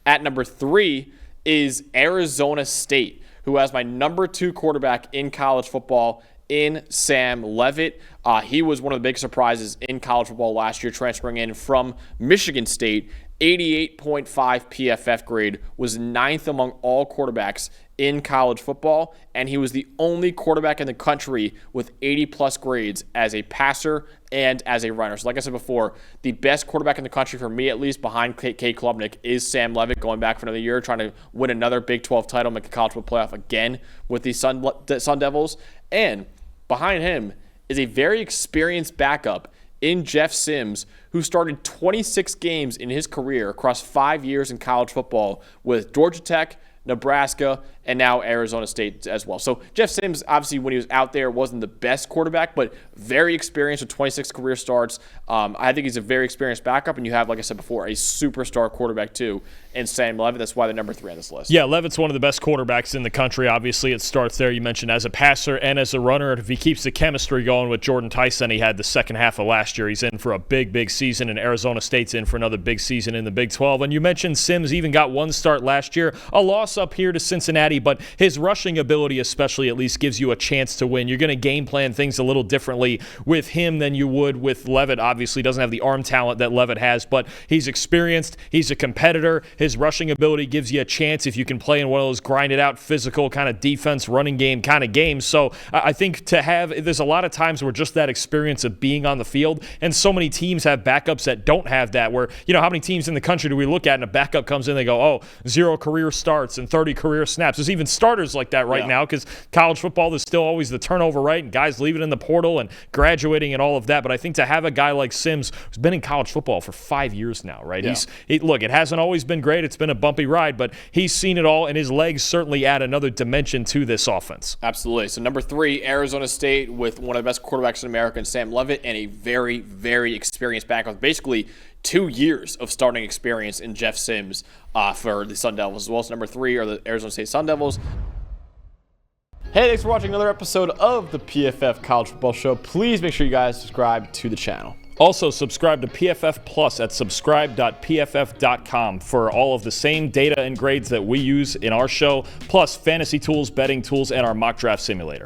At number 3 is Arizona State, who has my number 2 quarterback in college football in Sam Leavitt. He was one of the big surprises in college football last year, transferring in from Michigan State. 88.5 PFF grade, was 9th among all quarterbacks in college football, and he was the only quarterback in the country with 80-plus grades as a passer and as a runner. So like I said before, the best quarterback in the country, for me at least, behind Kate Klubnik, is Sam Leavitt, going back for another year, trying to win another Big 12 title, make the college football playoff again with the Sun Devils. And behind him is a very experienced backup in Jeff Sims, who started 26 games in his career across 5 years in college football with Georgia Tech, Nebraska, and now Arizona State as well. So Jeff Sims, obviously, when he was out there, wasn't the best quarterback, but very experienced with 26 career starts. I think he's a very experienced backup, and you have, like I said before, a superstar quarterback too in Sam Leavitt. That's why they're number 3 on this list. Yeah, Leavitt's one of the best quarterbacks in the country. Obviously, it starts there. You mentioned as a passer and as a runner. If he keeps the chemistry going with Jordan Tyson he had the second half of last year, he's in for a big season, and Arizona State's in for another big season in the Big 12. And you mentioned Sims even got one start last year, a loss up here to Cincinnati, but his rushing ability especially at least gives you a chance to win. You're going to game plan things a little differently with him than you would with Leavitt. Obviously, doesn't have the arm talent that Leavitt has, but he's experienced. He's a competitor. His rushing ability gives you a chance if you can play in one of those grinded-out, physical kind of defense, running game kind of games. So I think there's a lot of times where just that experience of being on the field, and so many teams have backups that don't have that, where, how many teams in the country do we look at and a backup comes in, they go, 0 career starts and 30 career snaps. There's even starters like that right now, because college football, there's still always the turnover rate and guys leaving in the portal and graduating and all of that. But I think to have a guy like Sims, who's been in college football for 5 years now, right? Yeah. Look, it hasn't always been great. It's been a bumpy ride, but he's seen it all, and his legs certainly add another dimension to this offense. Absolutely. So number 3, Arizona State, with one of the best quarterbacks in America in Sam Leavitt, and a very, very experienced backup. Basically 2 years of starting experience in Jeff Sims for the Sun Devils as well. So number 3 are the Arizona State Sun Devils. Hey, thanks for watching another episode of the PFF College Football Show. Please make sure you guys subscribe to the channel. Also, subscribe to PFF Plus at subscribe.pff.com for all of the same data and grades that we use in our show, plus fantasy tools, betting tools, and our mock draft simulator.